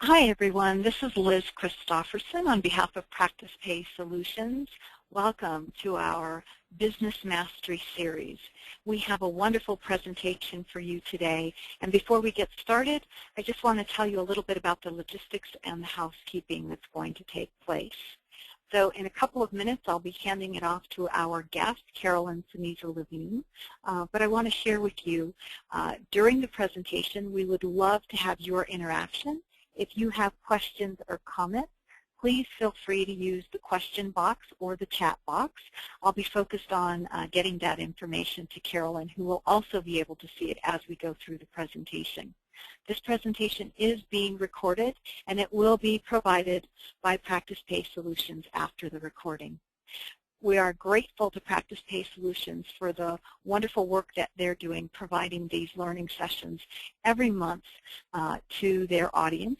Hi, everyone. This is Liz Christofferson on behalf of Practice Pay Solutions. Welcome to our Business Mastery series. We have a wonderful presentation for you today. And before we get started, I just want to tell you a little bit about the logistics and the housekeeping that's going to take place. So in a couple of minutes, I'll be handing it off to our guest, Ceniza Levine. But I want to share with you, during the presentation, we would love to have your interaction. If you have questions or comments, please feel free to use the question box or the chat box. I'll be focused on getting that information to Carolyn, who will also be able to see it as we go through the presentation. This presentation is being recorded, and it will be provided by Practice Pay Solutions after the recording. We are grateful to Practice Pay Solutions for the wonderful work that they're doing, providing these learning sessions every month to their audience.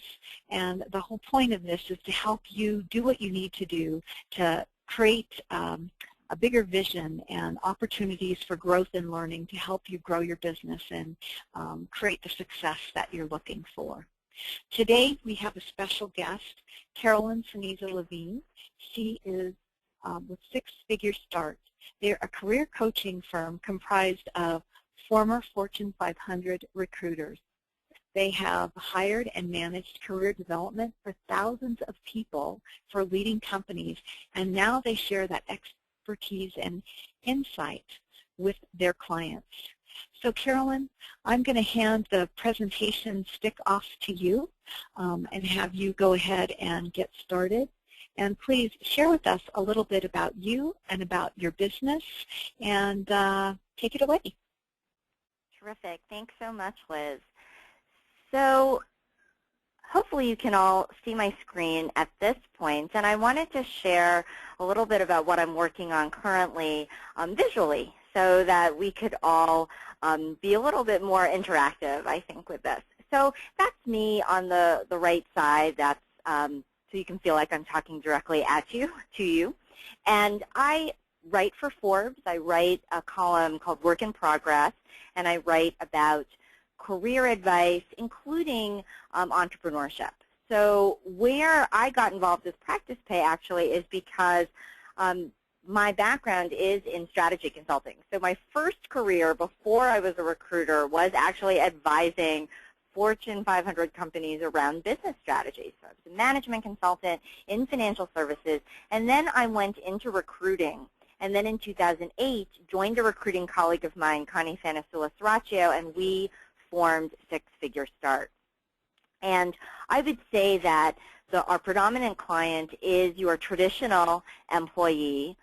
And the whole point of this is to help you do what you need to do to create a bigger vision and opportunities for growth and learning to help you grow your business and create the success that you're looking for. Today, we have a special guest, Ceniza Levine. She is with Six Figure Start. They're a career coaching firm comprised of former Fortune 500 recruiters. They have hired and managed career development for thousands of people for leading companies, and now they share that expertise and insight with their clients. So Carolyn, I'm going to hand the presentation stick off to you and have you go ahead and get started. And please share with us a little bit about you and about your business, and take it away. Terrific. Thanks so much, Liz. So hopefully you can all see my screen at this point, and I wanted to share a little bit about what I'm working on currently visually so that we could all be a little bit more interactive, I think, with this. So that's me on the right side. That's so you can feel like I'm talking directly at you, to you. And I write for Forbes. I write a column called Work in Progress, and I write about career advice, including entrepreneurship. So where I got involved with Practice Pay actually is because my background is in strategy consulting. So my first career before I was a recruiter was actually advising Fortune 500 companies around business strategy. So I was a management consultant in financial services, and then I went into recruiting. And then in 2008, joined a recruiting colleague of mine, Connie Fanasula-Saraccio, and we formed Six Figure Start. And I would say that our predominant client is your traditional employee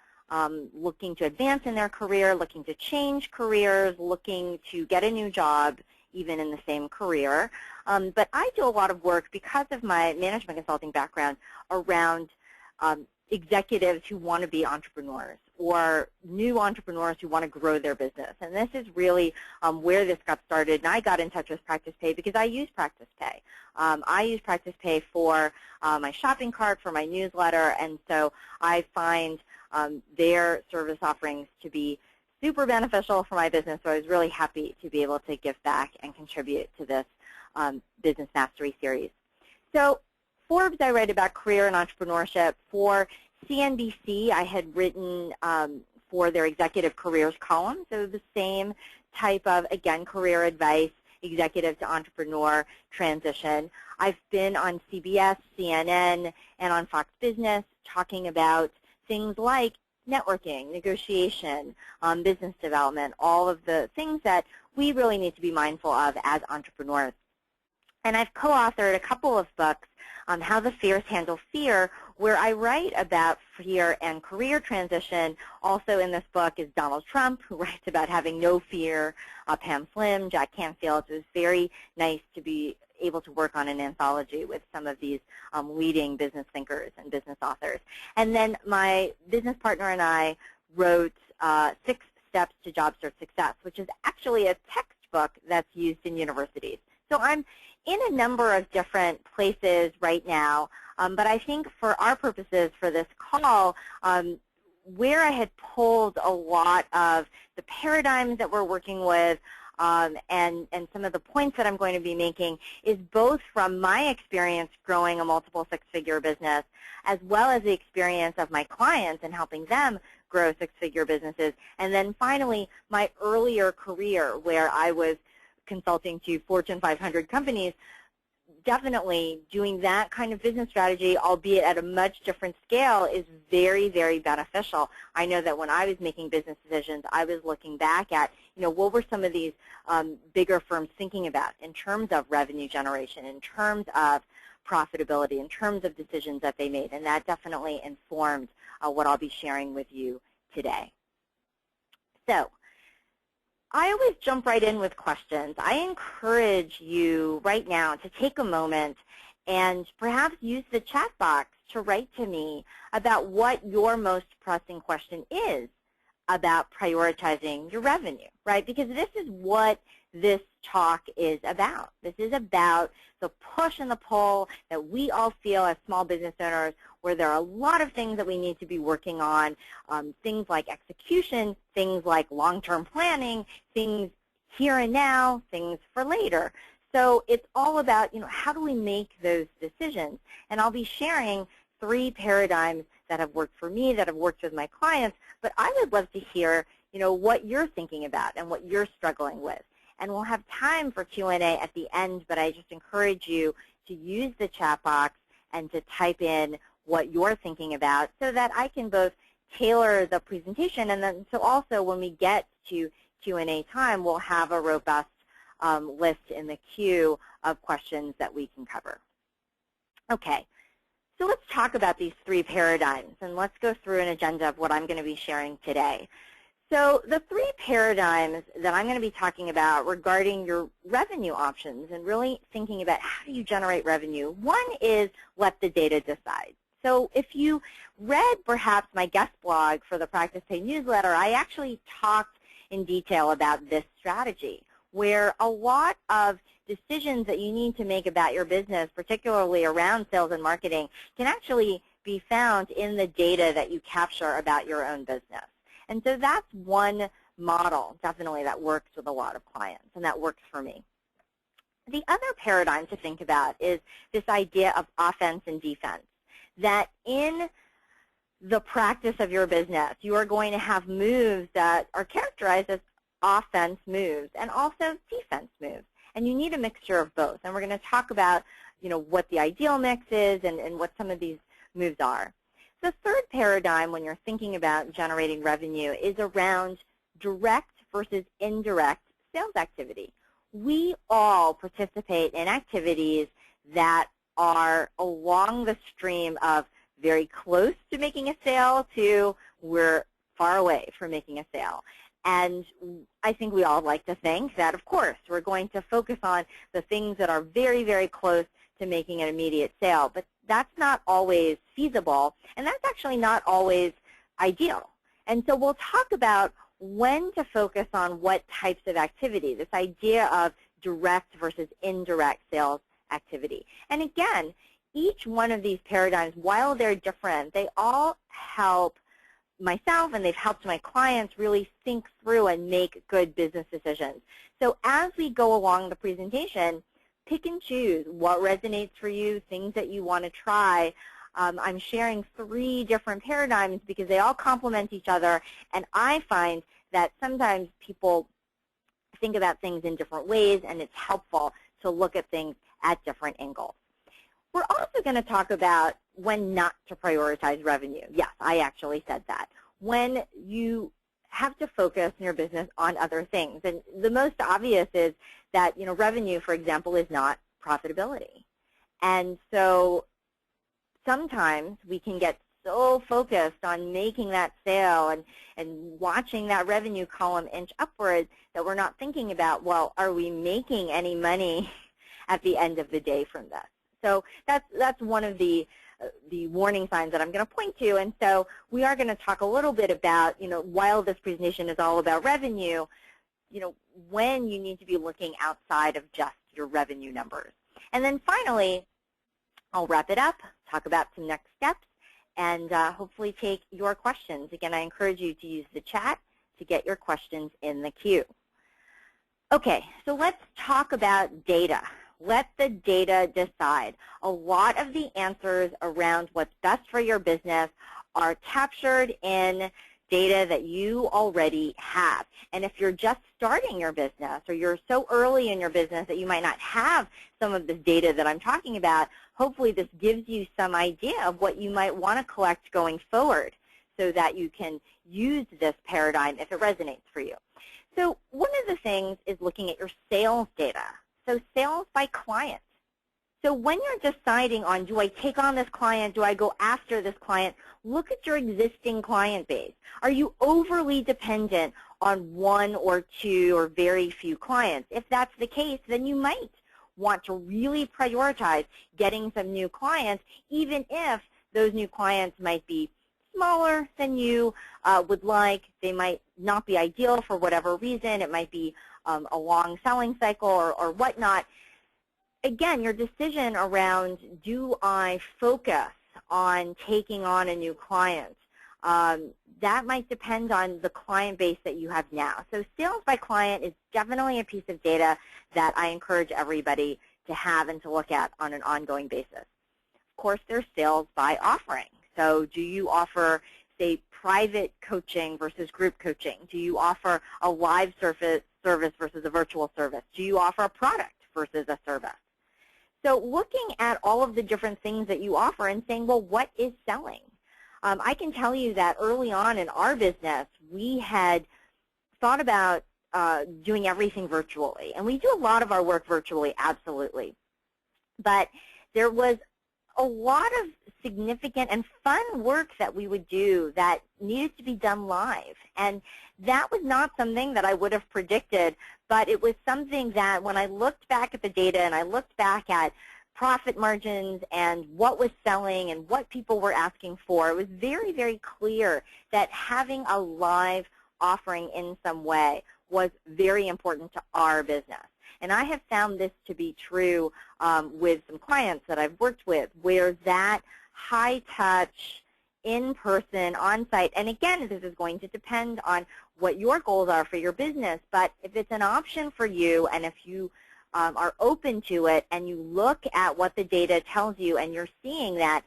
looking to advance in their career, looking to change careers, looking to get a new job, even in the same career. But I do a lot of work because of my management consulting background around executives who want to be entrepreneurs or new entrepreneurs who want to grow their business. And this is really where this got started. And I got in touch with Practice Pay because I use Practice Pay. I use Practice Pay for my shopping cart, for my newsletter, and so I find their service offerings to be super beneficial for my business, so I was really happy to be able to give back and contribute to this Business Mastery series. So Forbes, I write about career and entrepreneurship. For CNBC, I had written for their executive careers column, so the same type of, again, career advice, executive to entrepreneur transition. I've been on CBS, CNN, and on Fox Business talking about things like networking, negotiation, business development, all of the things that we really need to be mindful of as entrepreneurs. And I've co-authored a couple of books on How the Fierce Handle Fear, where I write about fear and career transition. Also in this book is Donald Trump, who writes about having no fear, Pam Slim, Jack Canfield. It was very nice to be able to work on an anthology with some of these leading business thinkers and business authors. And then my business partner and I wrote 6 Steps to Job Search Success, which is actually a textbook that's used in universities. So I'm in a number of different places right now, but I think for our purposes for this call, where I had pulled a lot of the paradigms that we're working with, and some of the points that I'm going to be making is both from my experience growing a multiple six-figure business, as well as the experience of my clients and helping them grow six-figure businesses, and then finally my earlier career where I was consulting to Fortune 500 companies. Definitely doing that kind of business strategy, albeit at a much different scale, is very, very beneficial. I know that when I was making business decisions, I was looking back at, what were some of these bigger firms thinking about in terms of revenue generation, in terms of profitability, in terms of decisions that they made, and that definitely informed what I'll be sharing with you today. So, I always jump right in with questions. I encourage you right now to take a moment and perhaps use the chat box to write to me about what your most pressing question is about prioritizing your revenue, right? Because this is what this talk is about. This is about the push and the pull that we all feel as small business owners, where there are a lot of things that we need to be working on, things like execution, things like long-term planning, things here and now, things for later. So it's all about, how do we make those decisions? And I'll be sharing 3 paradigms that have worked for me, that have worked with my clients, but I would love to hear, what you're thinking about and what you're struggling with. And we'll have time for Q&A at the end, but I just encourage you to use the chat box and to type in what you're thinking about so that I can both tailor the presentation, and then so also when we get to Q&A time, we'll have a robust list in the queue of questions that we can cover. Okay, so let's talk about these 3 paradigms, and let's go through an agenda of what I'm going to be sharing today. So the 3 paradigms that I'm going to be talking about regarding your revenue options and really thinking about how do you generate revenue. One is let the data decide. So if you read perhaps my guest blog for the Practice Pay newsletter, I actually talked in detail about this strategy, where a lot of decisions that you need to make about your business, particularly around sales and marketing, can actually be found in the data that you capture about your own business. And so that's one model, definitely, that works with a lot of clients, and that works for me. The other paradigm to think about is this idea of offense and defense, that in the practice of your business, you are going to have moves that are characterized as offense moves and also defense moves. And you need a mixture of both. And we're going to talk about, what the ideal mix is and what some of these moves are. The third paradigm when you're thinking about generating revenue is around direct versus indirect sales activity. We all participate in activities that are along the stream of very close to making a sale to we're far away from making a sale. And I think we all like to think that, of course, we're going to focus on the things that are very, very close to making an immediate sale. But that's not always feasible, and that's actually not always ideal. And so we'll talk about when to focus on what types of activity, this idea of direct versus indirect sales activity. And again, each one of these paradigms, while they're different, they all help myself and they've helped my clients really think through and make good business decisions. So as we go along the presentation, pick and choose what resonates for you, things that you want to try. I'm sharing 3 different paradigms because they all complement each other, and I find that sometimes people think about things in different ways, and it's helpful to look at things at different angles. We're also going to talk about when not to prioritize revenue. Yes, I actually said that. When you have to focus in your business on other things. And the most obvious is that, revenue, for example, is not profitability. And so sometimes we can get so focused on making that sale and watching that revenue column inch upwards that we're not thinking about, well, are we making any money at the end of the day from this? So that's one of the warning signs that I'm going to point to. And so we are going to talk a little bit about, while this presentation is all about revenue, when you need to be looking outside of just your revenue numbers. And then finally, I'll wrap it up, talk about some next steps, and hopefully take your questions. Again, I encourage you to use the chat to get your questions in the queue. Okay, so let's talk about data. Let the data decide. A lot of the answers around what's best for your business are captured in data that you already have. And if you're just starting your business or you're so early in your business that you might not have some of this data that I'm talking about, hopefully this gives you some idea of what you might want to collect going forward so that you can use this paradigm if it resonates for you. So one of the things is looking at your sales data. So sales by client. So when you're deciding on, do I take on this client, do I go after this client, look at your existing client base. Are you overly dependent on one or two or very few clients? If that's the case, then you might want to really prioritize getting some new clients, even if those new clients might be smaller than you would like. They might not be ideal for whatever reason. It might be a long selling cycle or whatnot. Again, your decision around, do I focus on taking on a new client, that might depend on the client base that you have now. So sales by client is definitely a piece of data that I encourage everybody to have and to look at on an ongoing basis. Of course, there's sales by offering. So do you offer, say, private coaching versus group coaching? Do you offer a live service versus a virtual service? Do you offer a product versus a service? So looking at all of the different things that you offer and saying, well, what is selling? I can tell you that early on in our business, we had thought about doing everything virtually. And we do a lot of our work virtually, absolutely. But there was a lot of significant and fun work that we would do that needed to be done live. And that was not something that I would have predicted, but it was something that when I looked back at the data and I looked back at profit margins and what was selling and what people were asking for, it was very, very clear that having a live offering in some way was very important to our business. And I have found this to be true with some clients that I've worked with, where that high-touch, in-person, on-site, and again, this is going to depend on what your goals are for your business, but if it's an option for you and if you are open to it and you look at what the data tells you and you're seeing that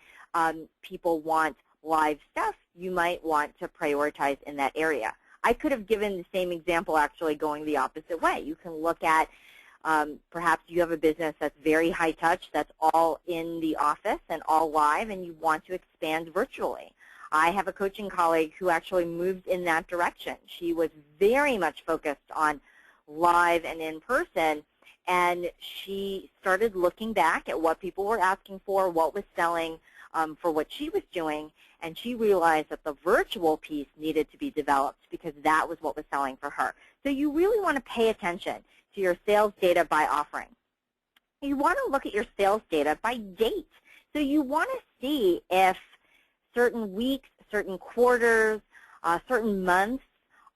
people want live stuff, you might want to prioritize in that area. I could have given the same example actually going the opposite way. You can look at perhaps you have a business that's very high touch, that's all in the office and all live, and you want to expand virtually. I have a coaching colleague who actually moved in that direction. She was very much focused on live and in person, and she started looking back at what people were asking for, what was selling for what she was doing, and she realized that the virtual piece needed to be developed because that was what was selling for her. So you really want to pay attention to your sales data by offering. You want to look at your sales data by date. So you want to see if certain weeks, certain quarters, certain months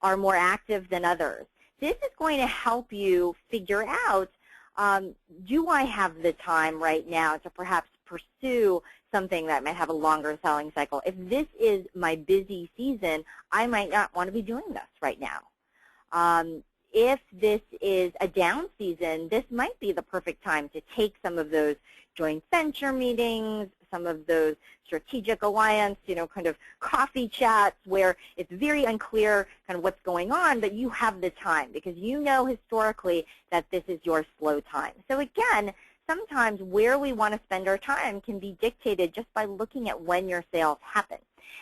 are more active than others. This is going to help you figure out, do I have the time right now to perhaps pursue something that might have a longer selling cycle? If this is my busy season, I might not want to be doing this right now. If this is a down season, this might be the perfect time to take some of those joint venture meetings, some of those strategic alliance, kind of coffee chats where it's very unclear kind of what's going on, but you have the time because you know historically that this is your slow time. So again, sometimes where we want to spend our time can be dictated just by looking at when your sales happen.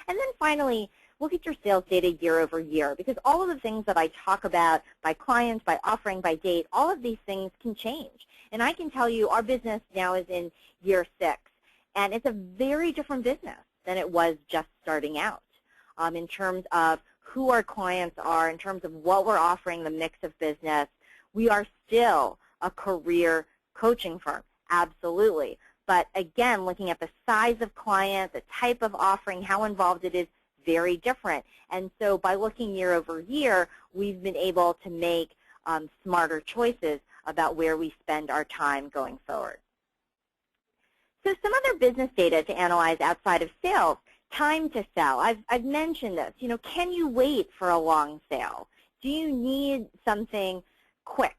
And then finally, look at your sales data year over year, because all of the things that I talk about by clients, by offering, by date, all of these things can change. And I can tell you our business now is in year 6, and it's a very different business than it was just starting out in terms of who our clients are, in terms of what we're offering, the mix of business. We are still a career coaching firm, absolutely. But again, looking at the size of client, the type of offering, how involved it is, very different. And so by looking year over year, we've been able to make smarter choices about where we spend our time going forward. So some other business data to analyze outside of sales, time to sell. I've mentioned this. Can you wait for a long sale? Do you need something quick?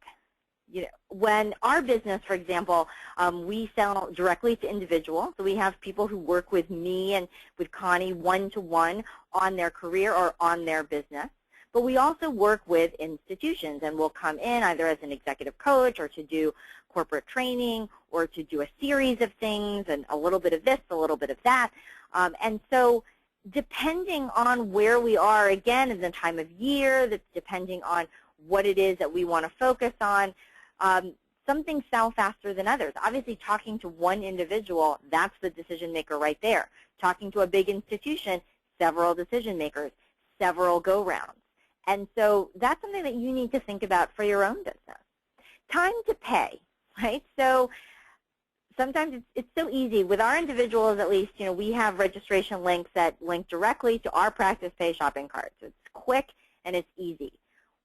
when our business, for example, we sell directly to individuals. So we have people who work with me and with Connie one-to-one on their career or on their business. But we also work with institutions, and we'll come in either as an executive coach or to do corporate training or to do a series of things and a little bit of this, a little bit of that. And so depending on where we are, again, in the time of year, that's depending on what it is that we want to focus on, some things sell faster than others. Obviously, talking to one individual, that's the decision maker right there. Talking to a big institution, several decision makers, several go-rounds. And so that's something that you need to think about for your own business. Time to pay, right? So sometimes it's so easy. With our individuals, at least, we have registration links that link directly to our practice pay shopping carts. It's quick and it's easy.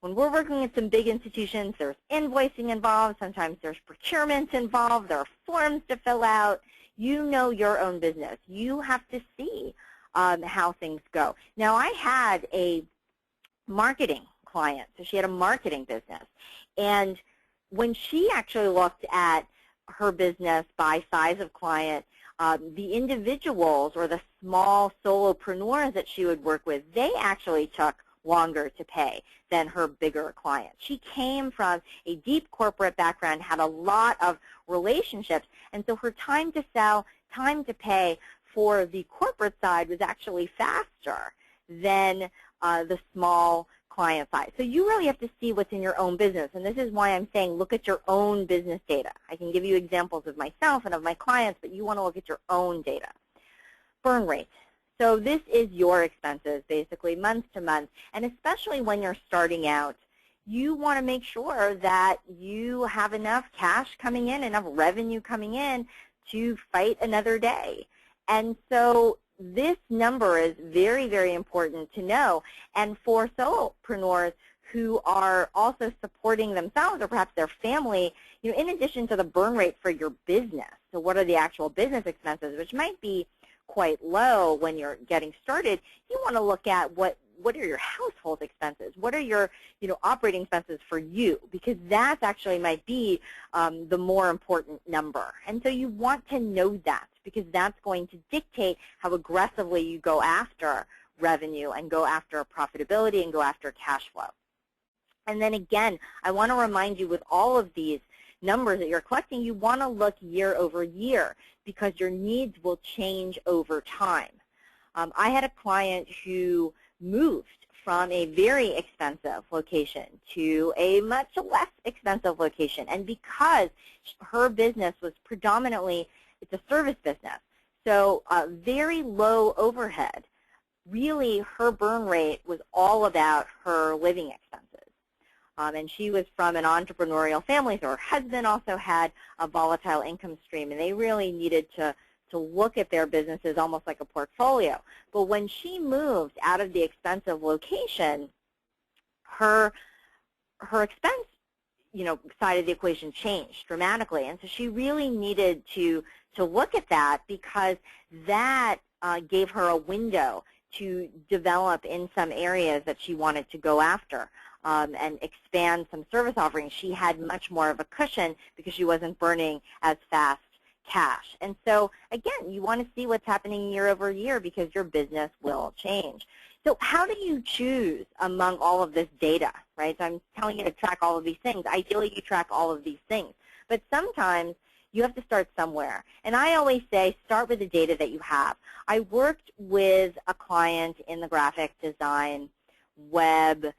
When we're working with some big institutions, there's invoicing involved. Sometimes there's procurement involved. There are forms to fill out. You know your own business. You have to see how things go. Now, I had a marketing client. So she had a marketing business. And when she actually looked at her business by size of client, the individuals or the small solopreneurs that she would work with, they actually took longer to pay than her bigger clients. She came from a deep corporate background, had a lot of relationships, and so her time to sell, time to pay for the corporate side was actually faster than the small client side. So you really have to see what's in your own business, and this is why I'm saying look at your own business data. I can give you examples of myself and of my clients, but you want to look at your own data. Burn rate. So this is your expenses, basically, month to month, and especially when you're starting out, you want to make sure that you have enough cash coming in, enough revenue coming in to fight another day. And so this number is very, very important to know. And for solopreneurs who are also supporting themselves or perhaps their family, in addition to the burn rate for your business, so what are the actual business expenses, which might be quite low when you're getting started, you want to look at what are your household expenses, what are your operating expenses for you, because that actually might be the more important number. And so you want to know that, because that's going to dictate how aggressively you go after revenue and go after profitability and go after cash flow. And then again, I want to remind you with all of these numbers that you're collecting, you want to look year over year because your needs will change over time. I had a client who moved from a very expensive location to a much less expensive location. And because her business was predominantly, it's a service business, so very low overhead, really her burn rate was all about her living expenses. And she was from an entrepreneurial family, so her husband also had a volatile income stream, and they really needed to look at their businesses almost like a portfolio. But when she moved out of the expensive location, her expense, side of the equation changed dramatically, and so she really needed to look at that, because that gave her a window to develop in some areas that she wanted to go after. And expand some service offerings. She had much more of a cushion because she wasn't burning as fast cash. And so, again, you want to see what's happening year over year because your business will change. So how do you choose among all of this data, right? So I'm telling you to track all of these things. Ideally, you track all of these things. But sometimes you have to start somewhere. And I always say start with the data that you have. I worked with a client in the graphic design, web,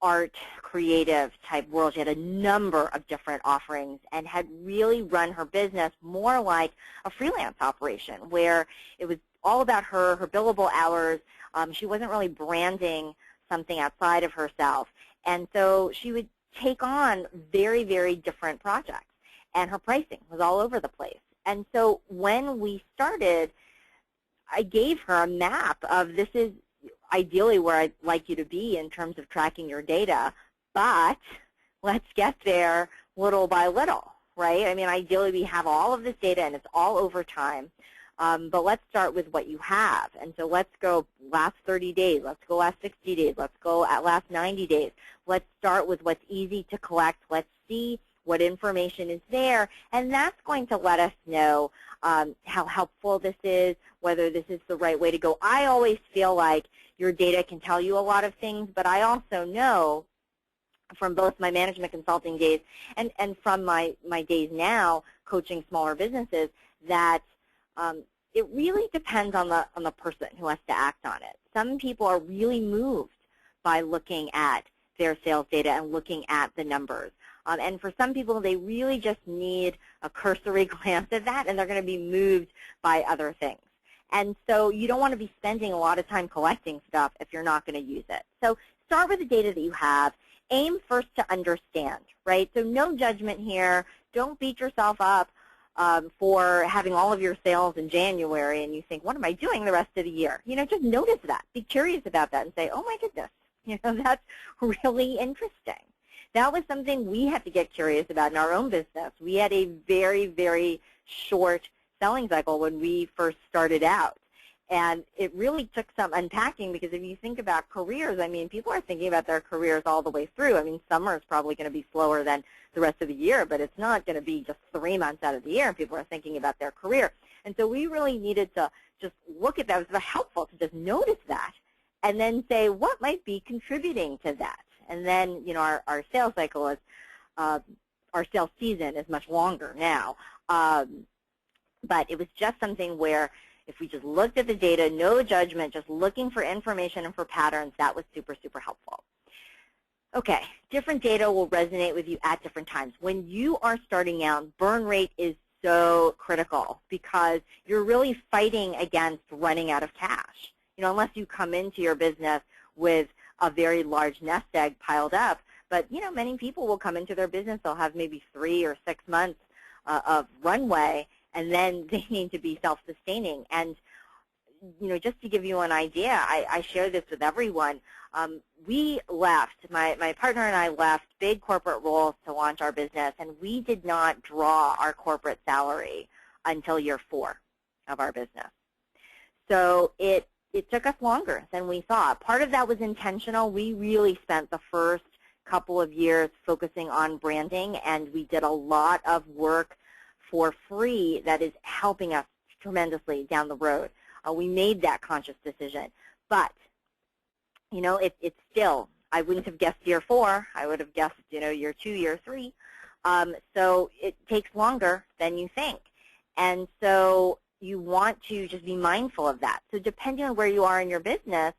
art, creative type world. She had a number of different offerings and had really run her business more like a freelance operation where it was all about her billable hours. She wasn't really branding something outside of herself. And so she would take on very, very different projects. And her pricing was all over the place. And so when we started, I gave her a map of this is ideally where I'd like you to be in terms of tracking your data, but let's get there little by little, right? I mean, ideally we have all of this data and it's all over time. But let's start with what you have. And so let's go last 30 days. Let's go last 60 days. Let's go at last 90 days. Let's start with what's easy to collect. Let's see what information is there. And that's going to let us know how helpful this is, whether this is the right way to go. I always feel like your data can tell you a lot of things, but I also know from both my management consulting days and from my days now coaching smaller businesses that it really depends on the person who has to act on it. Some people are really moved by looking at their sales data and looking at the numbers. And for some people, they really just need a cursory glance at that, and they're going to be moved by other things. And so you don't want to be spending a lot of time collecting stuff if you're not going to use it. So start with the data that you have. Aim first to understand, right? So no judgment here. Don't beat yourself up for having all of your sales in January and you think, what am I doing the rest of the year? You know, just notice that. Be curious about that and say, oh my goodness, you know, that's really interesting. That was something we had to get curious about in our own business. We had a very, very short selling cycle when we first started out. And it really took some unpacking because if you think about careers, I mean, people are thinking about their careers all the way through. I mean, summer is probably going to be slower than the rest of the year, but it's not going to be just 3 months out of the year. People are thinking about their career. And so we really needed to just look at that. It was very helpful to just notice that and then say, what might be contributing to that? And then, you know, our sales cycle is, our sales season is much longer now. But it was just something where if we just looked at the data, no judgment, just looking for information and for patterns, that was super, super helpful. Okay, different data will resonate with you at different times. When you are starting out, burn rate is so critical because you're really fighting against running out of cash. You know, unless you come into your business with a very large nest egg piled up. But, you know, many people will come into their business, they'll have maybe 3 or 6 months of runway, and then they need to be self-sustaining. And, you know, just to give you an idea, I share this with everyone. We left, my partner and I left big corporate roles to launch our business, and we did not draw our corporate salary until year 4 of our business. So it took us longer than we thought. Part of that was intentional. We really spent the first couple of years focusing on branding, and we did a lot of work for free that is helping us tremendously down the road. We made that conscious decision. But, you know, it's still, I wouldn't have guessed year 4. I would have guessed, you know, year 2, year 3. So it takes longer than you think. And so you want to just be mindful of that. So depending on where you are in your business,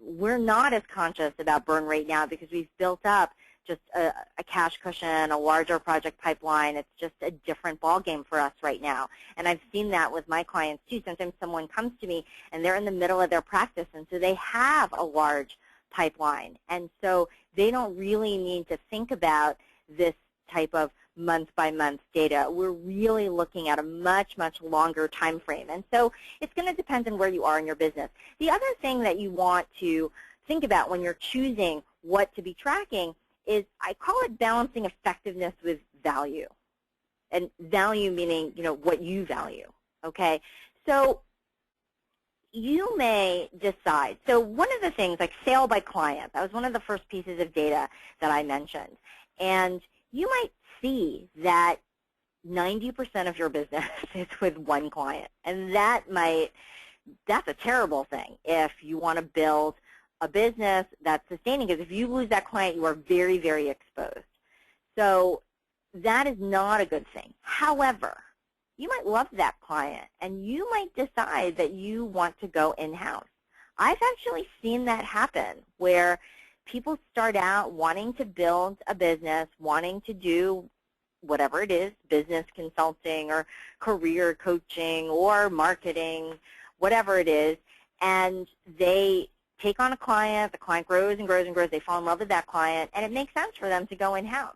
we're not as conscious about burn rate now because we've built up just a cash cushion, a larger project pipeline. It's just a different ballgame for us right now. And I've seen that with my clients too. Sometimes someone comes to me and they're in the middle of their practice, and so they have a large pipeline. And so they don't really need to think about this type of month-by-month data. We're really looking at a much, much longer time frame. And so it's going to depend on where you are in your business. The other thing that you want to think about when you're choosing what to be tracking is, I call it balancing effectiveness with value. And value meaning, you know, what you value, okay? So you may decide. So one of the things, like sale by client, that was one of the first pieces of data that I mentioned. And you might see that 90% of your business is with one client. And that's a terrible thing if you want to build a business that's sustaining, because if you lose that client, you are very, very exposed. So that is not a good thing. However, you might love that client, and you might decide that you want to go in-house. I've actually seen that happen, where people start out wanting to build a business, wanting to do whatever it is, business consulting or career coaching or marketing, whatever it is, and they take on a client, the client grows and grows and grows, they fall in love with that client, and it makes sense for them to go in-house.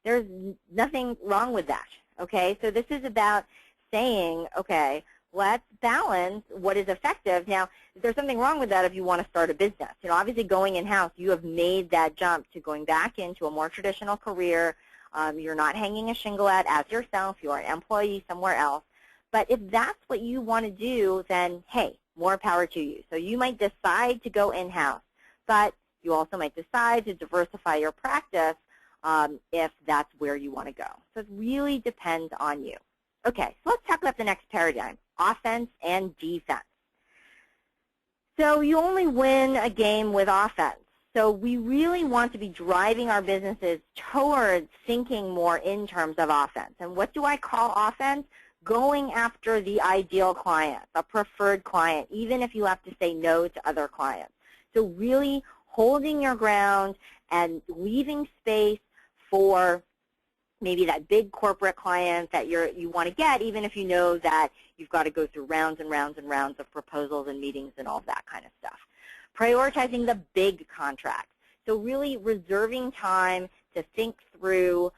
There's nothing wrong with that, okay? So this is about saying, okay, let's balance what is effective. Now, there's something wrong with that if you want to start a business. You know, obviously going in-house, you have made that jump to going back into a more traditional career. You're not hanging a shingle out as yourself. You are an employee somewhere else. But if that's what you want to do, then, hey, more power to you. So you might decide to go in-house, but you also might decide to diversify your practice if that's where you want to go. So it really depends on you. Okay, so let's talk about the next paradigm, offense and defense. So you only win a game with offense. So we really want to be driving our businesses towards thinking more in terms of offense. And what do I call offense? Going after the ideal client, a preferred client, even if you have to say no to other clients. So really holding your ground and leaving space for maybe that big corporate client that you want to get, even if you know that you've got to go through rounds and rounds and rounds of proposals and meetings and all that kind of stuff. Prioritizing the big contracts. So really reserving time to think through.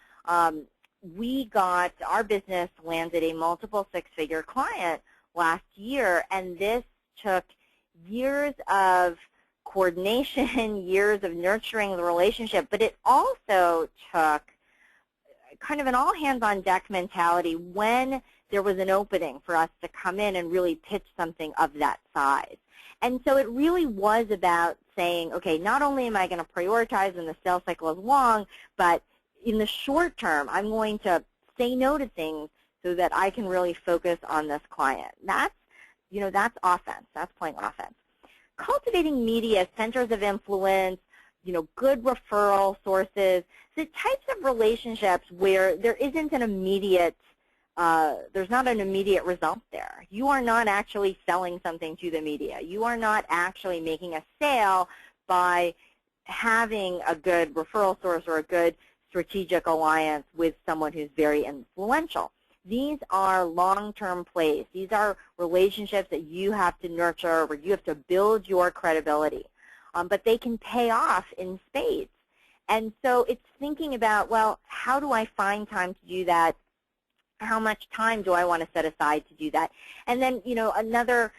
Our business landed a multiple six-figure client last year, and this took years of coordination, years of nurturing the relationship, but it also took kind of an all-hands-on-deck mentality when there was an opening for us to come in and really pitch something of that size. And so it really was about saying, okay, not only am I going to prioritize when the sales cycle is long, but in the short term, I'm going to say no to things so that I can really focus on this client. That's offense. That's playing offense. Cultivating media, centers of influence, good referral sources, the types of relationships where there isn't an immediate, there's not an immediate result there. You are not actually selling something to the media. You are not actually making a sale by having a good referral source or a good strategic alliance with someone who's very influential. These are long-term plays. These are relationships that you have to nurture, where you have to build your credibility. But they can pay off in spades. And so it's thinking about, well, how do I find time to do that? How much time do I want to set aside to do that? And then, another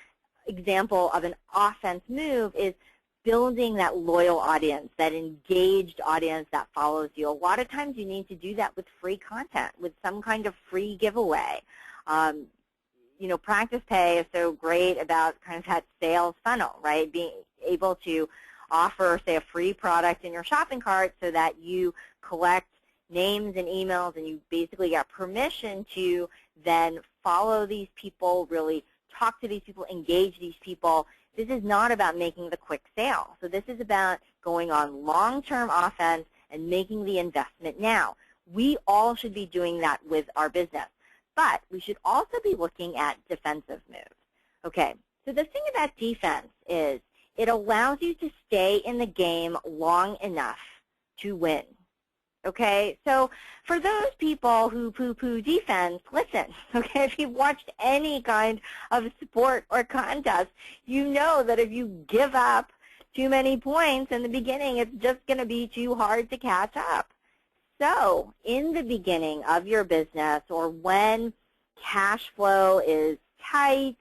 example of an offense move is building that loyal audience, that engaged audience that follows you. A lot of times you need to do that with free content, with some kind of free giveaway. Practice Pay is so great about kind of that sales funnel, right? Being able to offer, say, a free product in your shopping cart so that you collect names and emails and you basically get permission to then follow these people, really talk to these people, engage these people. This is not about making the quick sale. So this is about going on long-term offense and making the investment now. We all should be doing that with our business. But we should also be looking at defensive moves. Okay, so the thing about defense is it allows you to stay in the game long enough to win. Okay, so for those people who poo-poo defense, listen, okay, if you've watched any kind of sport or contest, you know that if you give up too many points in the beginning, it's just going to be too hard to catch up. So in the beginning of your business, or when cash flow is tight,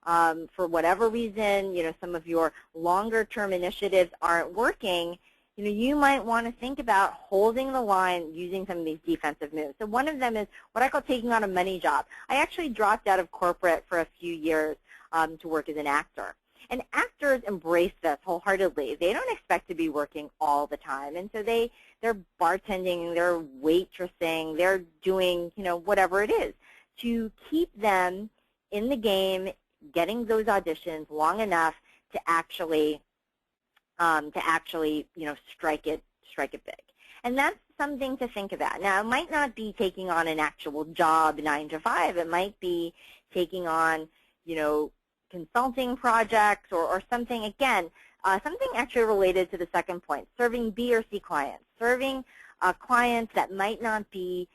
for whatever reason, some of your longer-term initiatives aren't working, you might want to think about holding the line using some of these defensive moves. So one of them is what I call taking on a money job. I actually dropped out of corporate for a few years to work as an actor. And actors embrace this wholeheartedly. They don't expect to be working all the time. And so they're bartending, they're waitressing, they're doing, whatever it is to keep them in the game, getting those auditions long enough to actually strike it big. And that's something to think about. Now, it might not be taking on an actual job 9 to 5. It might be taking on, consulting projects or something, again, something actually related to the second point, serving B or C clients, serving clients that might not be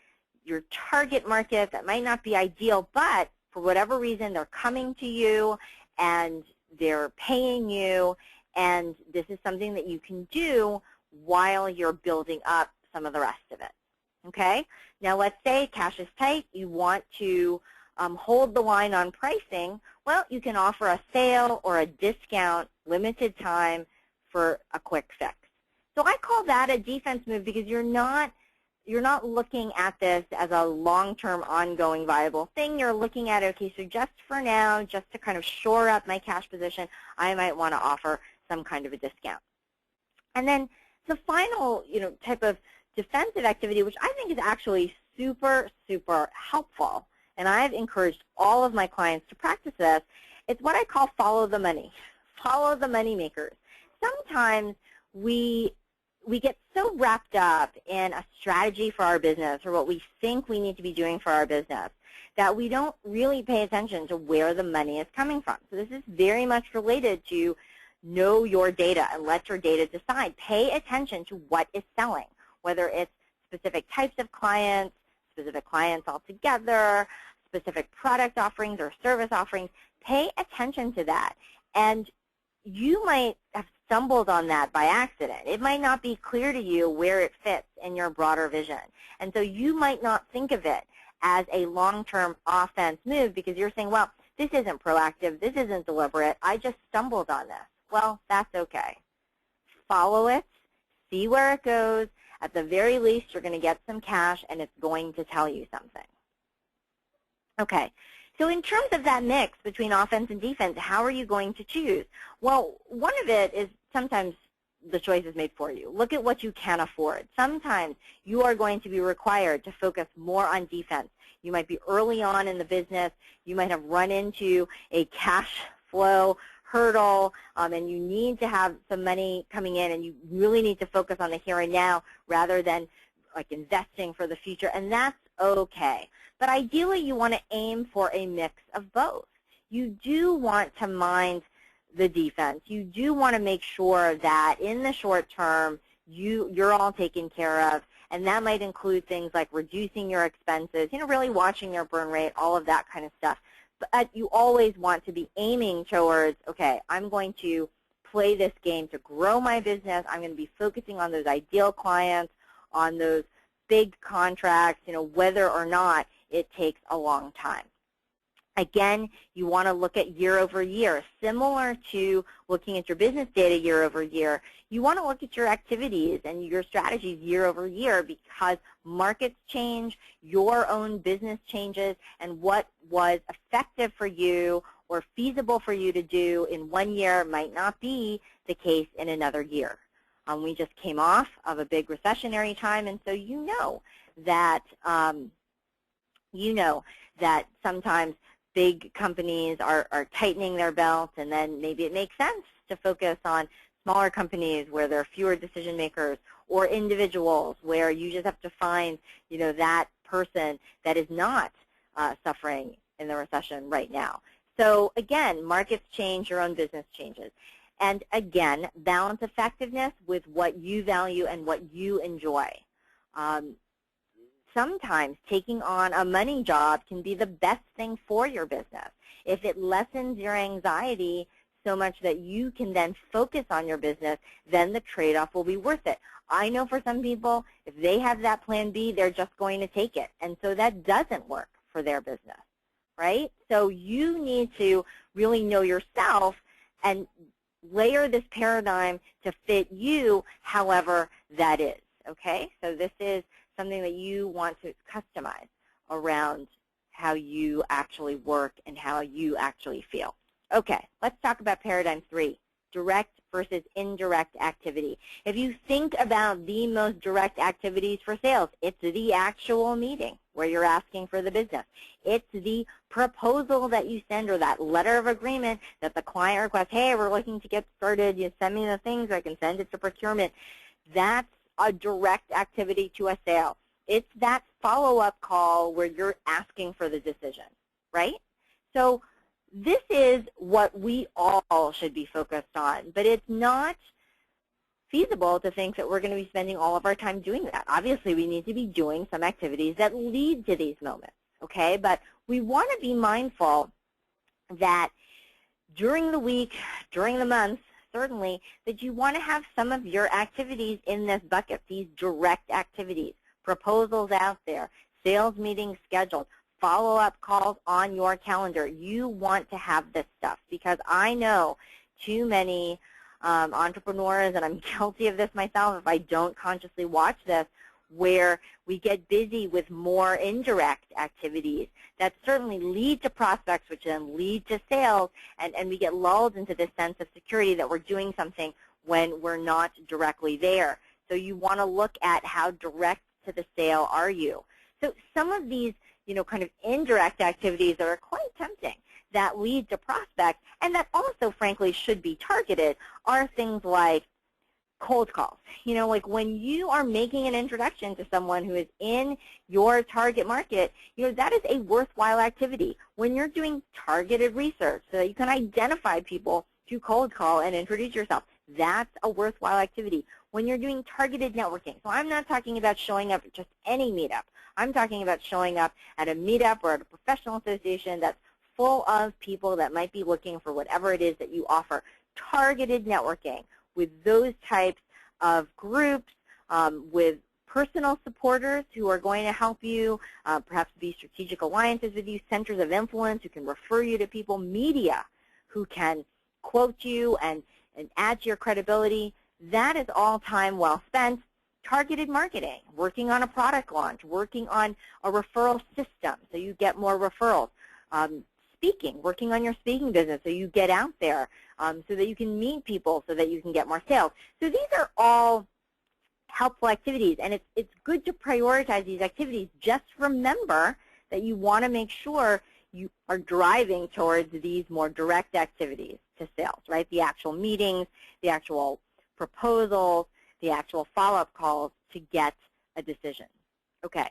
your target market, that might not be ideal, but for whatever reason, they're coming to you and they're paying you, and this is something that you can do while you're building up some of the rest of it. Okay? Now, let's say cash is tight. You want to hold the line on pricing. Well, you can offer a sale or a discount, limited time for a quick fix. So I call that a defense move because you're not you're not looking at this as a long-term, ongoing, viable thing. You're looking at, okay, so just for now, just to kind of shore up my cash position, I might want to offer some kind of a discount. And then the final, type of defensive activity, which I think is actually super, super helpful, and I've encouraged all of my clients to practice this, it's what I call follow the money. Follow the money makers. Sometimes we get so wrapped up in a strategy for our business or what we think we need to be doing for our business that we don't really pay attention to where the money is coming from. So this is very much related to know your data and let your data decide. Pay attention to what is selling, whether it's specific types of clients, specific clients altogether, specific product offerings or service offerings. Pay attention to that. And you might have stumbled on that by accident. It might not be clear to you where it fits in your broader vision. And so you might not think of it as a long-term offense move because you're saying, well, this isn't proactive, this isn't deliberate, I just stumbled on this. Well, that's okay. Follow it, see where it goes. At the very least, you're going to get some cash, and it's going to tell you something. Okay. So in terms of that mix between offense and defense, how are you going to choose? Well, one of it is sometimes the choice is made for you. Look at what you can afford. Sometimes you are going to be required to focus more on defense. You might be early on in the business. You might have run into a cash flow hurdle, and you need to have some money coming in, and you really need to focus on the here and now rather than like investing for the future, and that's okay. But ideally, you want to aim for a mix of both. You do want to mind the defense. You do want to make sure that in the short term, you're all taken care of, and that might include things like reducing your expenses, really watching your burn rate, all of that kind of stuff. But you always want to be aiming towards, okay, I'm going to play this game to grow my business. I'm going to be focusing on those ideal clients, on those big contracts, whether or not it takes a long time. Again, you want to look at year over year. Similar to looking at your business data year over year, you want to look at your activities and your strategies year over year because markets change, your own business changes, and what was effective for you or feasible for you to do in one year might not be the case in another year. We just came off of a big recessionary time, and so you know that sometimes big companies are tightening their belts, and then maybe it makes sense to focus on smaller companies where there are fewer decision makers, or individuals where you just have to find that person that is not suffering in the recession right now. So again, markets change, your own business changes. And again, balance effectiveness with what you value and what you enjoy. Sometimes taking on a money job can be the best thing for your business. If it lessens your anxiety so much that you can then focus on your business, then the trade-off will be worth it. I know for some people, if they have that plan B, they're just going to take it. And so that doesn't work for their business, right? So you need to really know yourself and layer this paradigm to fit you however that is, okay? So this is something that you want to customize around how you actually work and how you actually feel. Okay, let's talk about paradigm 3, direct versus indirect activity. If you think about the most direct activities for sales, it's the actual meeting where you're asking for the business. It's the proposal that you send or that letter of agreement that the client requests, hey, we're looking to get started. You send me the things, I can send it to procurement. That's a direct activity to a sale. It's that follow-up call where you're asking for the decision, right? So this is what we all should be focused on, but it's not feasible to think that we're going to be spending all of our time doing that. Obviously, we need to be doing some activities that lead to these moments, okay? But we want to be mindful that during the week, during the month, certainly, that you want to have some of your activities in this bucket, these direct activities, proposals out there, sales meetings scheduled, follow-up calls on your calendar. You want to have this stuff because I know too many entrepreneurs, and I'm guilty of this myself if I don't consciously watch this, where we get busy with more indirect activities that certainly lead to prospects, which then lead to sales, and we get lulled into this sense of security that we're doing something when we're not directly there. So you want to look at how direct to the sale are you. So some of these, kind of indirect activities that are quite tempting that lead to prospects and that also, frankly, should be targeted are things like cold calls. Like when you are making an introduction to someone who is in your target market, that is a worthwhile activity. When you're doing targeted research so that you can identify people to cold call and introduce yourself, that's a worthwhile activity. When you're doing targeted networking, so I'm not talking about showing up at just any meetup. I'm talking about showing up at a meetup or at a professional association that's full of people that might be looking for whatever it is that you offer. Targeted networking with those types of groups, with personal supporters who are going to help you, perhaps be strategic alliances with you, centers of influence who can refer you to people, media who can quote you and add to your credibility. That is all time well spent. Targeted marketing, working on a product launch, working on a referral system so you get more referrals. Speaking, working on your speaking business so you get out there so that you can meet people so that you can get more sales. So these are all helpful activities, and it's good to prioritize these activities. Just remember that you want to make sure you are driving towards these more direct activities to sales, right? The actual meetings, the actual proposals, the actual follow-up calls to get a decision. Okay.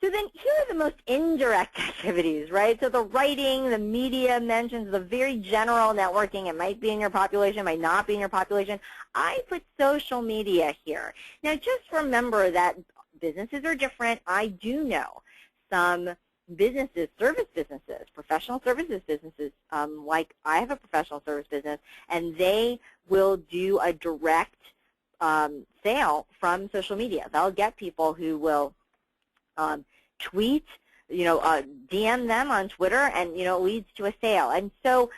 So then here are the most indirect activities, right? So the writing, the media mentions, the very general networking. It might be in your population, might not be in your population. I put social media here. Now just remember that businesses are different. I do know some businesses, service businesses, professional services businesses, like I have a professional service business, and they will do a direct sale from social media. They'll get people who will tweet, DM them on Twitter, and, it leads to a sale. And so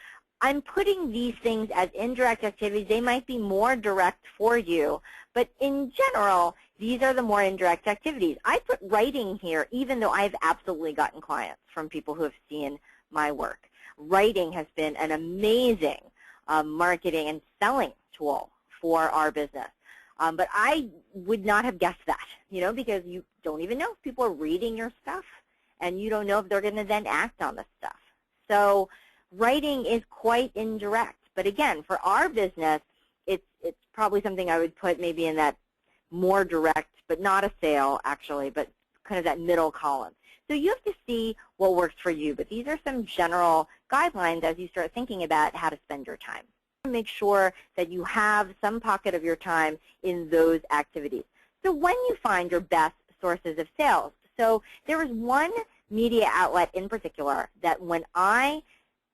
I'm putting these things as indirect activities. They might be more direct for you, but in general, these are the more indirect activities. I put writing here, even though I've absolutely gotten clients from people who have seen my work. Writing has been an amazing marketing and selling tool for our business. But I would not have guessed that, because you don't even know if people are reading your stuff, and you don't know if they're going to then act on the stuff. So writing is quite indirect. But again, for our business, it's probably something I would put maybe in that more direct, but not a sale, actually, but kind of that middle column. So you have to see what works for you. But these are some general guidelines as you start thinking about how to spend your time. Make sure that you have some pocket of your time in those activities. So when you find your best sources of sales, so there is one media outlet in particular that when I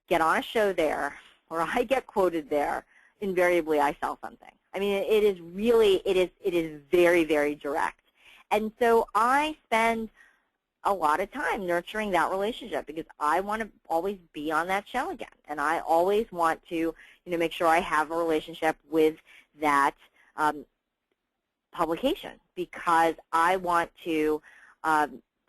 get on a show there or I get quoted there, invariably I sell something. I mean, it is very, very direct. And so I spend a lot of time nurturing that relationship because I want to always be on that show again. And I always want to make sure I have a relationship with that publication because I want to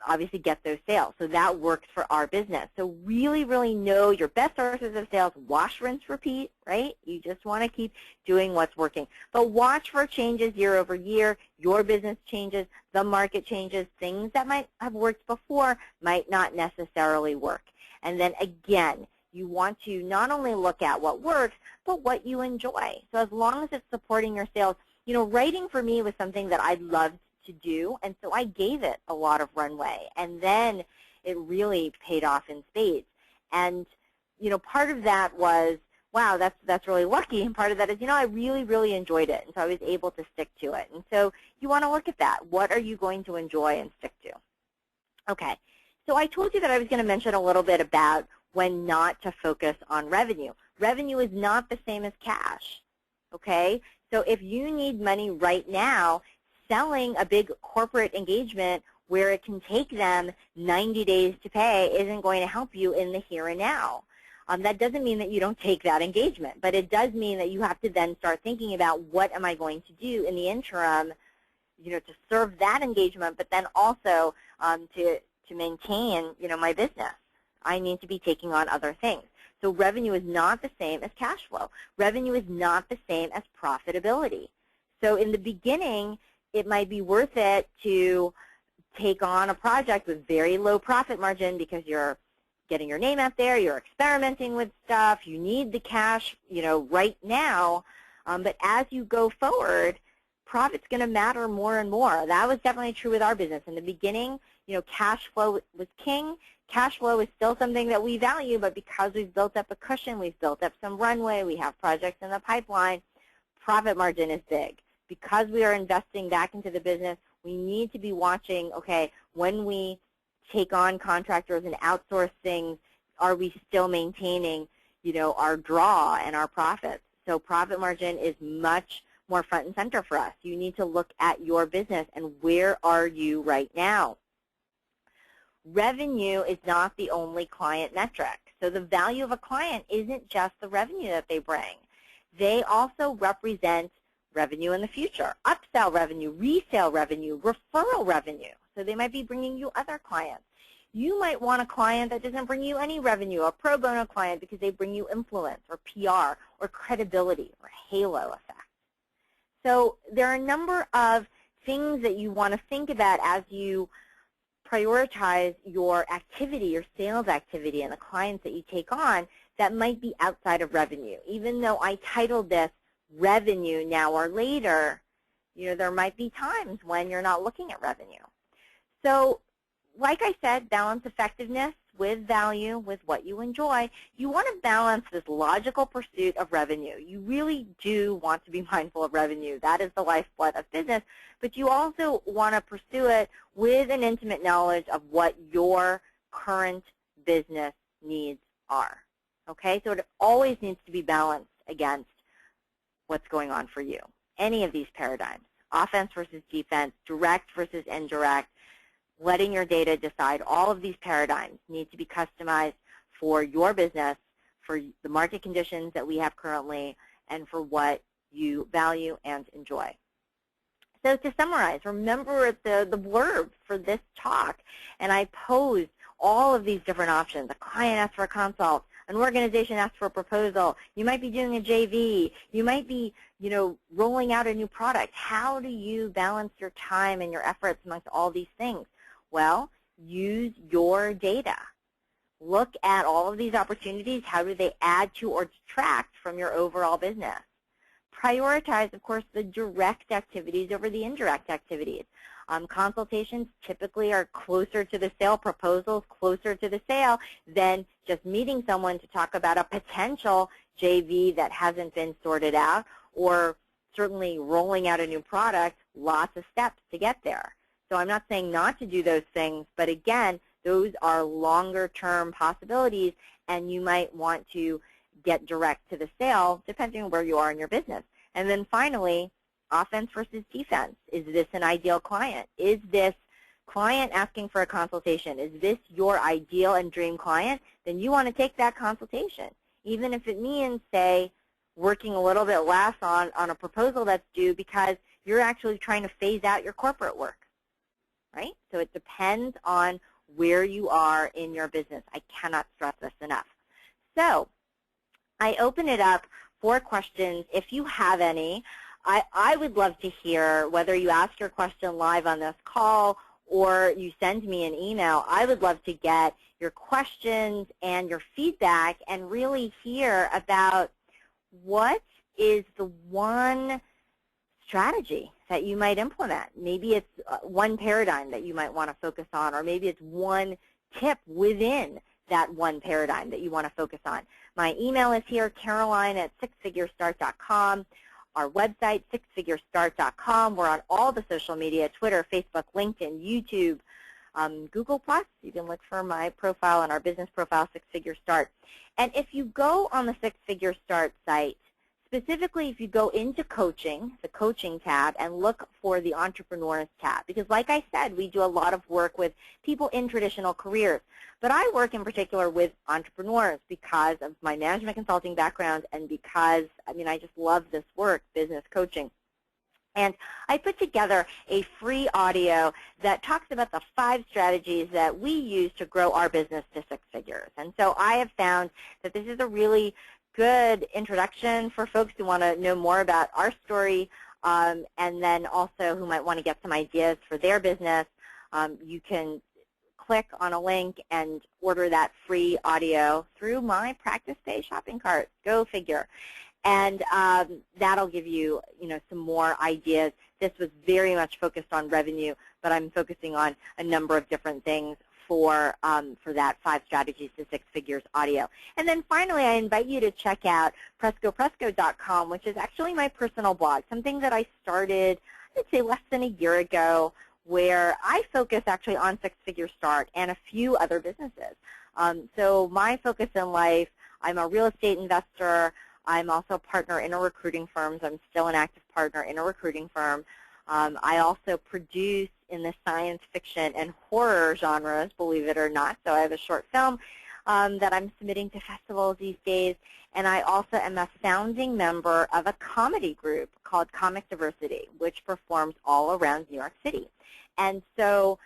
obviously get those sales. So that works for our business. So really, really know your best sources of sales. Wash, rinse, repeat, right? You just want to keep doing what's working. But watch for changes year over year. Your business changes. The market changes. Things that might have worked before might not necessarily work. And then again, you want to not only look at what works, but what you enjoy. So as long as it's supporting your sales, writing for me was something that I loved to do, and so I gave it a lot of runway, and then it really paid off in spades. And part of that was, wow, that's really lucky, and part of that is, I really, really enjoyed it, and so I was able to stick to it. And so you want to look at that. What are you going to enjoy and stick to? Okay, so I told you that I was going to mention a little bit about when not to focus on revenue. Revenue is not the same as cash, okay? So if you need money right now, selling a big corporate engagement where it can take them 90 days to pay isn't going to help you in the here and now. That doesn't mean that you don't take that engagement, but it does mean that you have to then start thinking about what am I going to do in the interim, to serve that engagement, but then also to maintain, my business. I need to be taking on other things. So revenue is not the same as cash flow. Revenue is not the same as profitability. So in the beginning, it might be worth it to take on a project with very low profit margin because you're getting your name out there, you're experimenting with stuff, you need the cash, right now. But as you go forward, profit's going to matter more and more. That was definitely true with our business. In the beginning, cash flow was king. Cash flow is still something that we value, but because we've built up a cushion, we've built up some runway, we have projects in the pipeline, profit margin is big. Because we are investing back into the business, we need to be watching, okay, when we take on contractors and outsource things, are we still maintaining, our draw and our profits? So profit margin is much more front and center for us. You need to look at your business and where are you right now. Revenue is not the only client metric. So the value of a client isn't just the revenue that they bring. They also represent revenue in the future, upsell revenue, resale revenue, referral revenue. So they might be bringing you other clients. You might want a client that doesn't bring you any revenue, a pro bono client, because they bring you influence or PR or credibility or halo effect. So there are a number of things that you want to think about as you prioritize your activity, your sales activity, and the clients that you take on that might be outside of revenue. Even though I titled this revenue now or later, there might be times when you're not looking at revenue. So like I said, balance effectiveness with value, with what you enjoy. You want to balance this logical pursuit of revenue. You really do want to be mindful of revenue. That is the lifeblood of business. But you also want to pursue it with an intimate knowledge of what your current business needs are. Okay? So it always needs to be balanced against what's going on for you. Any of these paradigms, offense versus defense, direct versus indirect, letting your data decide, all of these paradigms need to be customized for your business, for the market conditions that we have currently, and for what you value and enjoy. So to summarize, remember the blurb for this talk, and I posed all of these different options. A client asks for a consult. An organization asks for a proposal. You might be doing a JV. You might be, rolling out a new product. How do you balance your time and your efforts amongst all these things? Well, use your data. Look at all of these opportunities. How do they add to or detract from your overall business? Prioritize, of course, the direct activities over the indirect activities. Consultations typically are closer to the sale, proposals closer to the sale than just meeting someone to talk about a potential JV that hasn't been sorted out, or certainly rolling out a new product, lots of steps to get there. So I'm not saying not to do those things, but again, those are longer-term possibilities, and you might want to get direct to the sale depending on where you are in your business. And then finally, offense versus defense. Is this an ideal client? Is this client asking for a consultation? Is this your ideal and dream client? Then you want to take that consultation, even if it means, say, working a little bit less on a proposal that's due because you're actually trying to phase out your corporate work, right? So it depends on where you are in your business. I cannot stress this enough. So I open it up for questions. If you have any, I would love to hear whether you ask your question live on this call or you send me an email. I would love to get your questions and your feedback and really hear about what is the one strategy that you might implement. Maybe it's one paradigm that you might want to focus on, or maybe it's one tip within that one paradigm that you want to focus on. My email is here, Caroline@sixfigurestart.com. Our website, sixfigurestart.com. We're on all the social media, Twitter, Facebook, LinkedIn, YouTube, Google+. You can look for my profile and our business profile, Six Figure Start. And if you go on the Six Figure Start site, specifically if you go into coaching, the coaching tab, and look for the entrepreneurs tab, because like I said, we do a lot of work with people in traditional careers. But I work in particular with entrepreneurs because of my management consulting background and because, I just love this work, business coaching. And I put together a free audio that talks about the 5 strategies that we use to grow our business to 6 figures. And so I have found that this is a really good introduction for folks who want to know more about our story, and then also who might want to get some ideas for their business. You can click on a link and order that free audio through my Practice Pay shopping cart. Go figure. And that'll give you, some more ideas. This was very much focused on revenue, but I'm focusing on a number of different things for that 5 strategies to 6 figures audio. And then finally, I invite you to check out PrescoPresco.com, which is actually my personal blog, something that I started, I'd say, less than a year ago, where I focus actually on 6-figure start and a few other businesses. So my focus in life, I'm a real estate investor. I'm also a partner in a recruiting firm. So I'm still an active partner in a recruiting firm. I also produce in the science fiction and horror genres, believe it or not. So I have a short film that I'm submitting to festivals these days. And I also am a founding member of a comedy group called Comic Diversity, which performs all around New York City. And so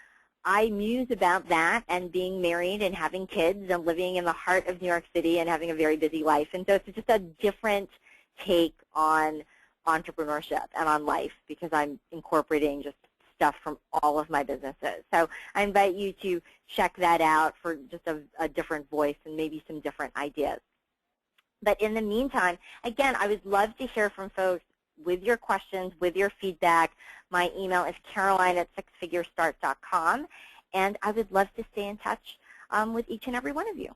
I muse about that and being married and having kids and living in the heart of New York City and having a very busy life. And so it's just a different take on entrepreneurship and on life because I'm incorporating just stuff from all of my businesses. So I invite you to check that out for just a different voice and maybe some different ideas. But in the meantime, again, I would love to hear from folks with your questions, with your feedback. My email is caroline@sixfiguresstart.com, and I would love to stay in touch with each and every one of you.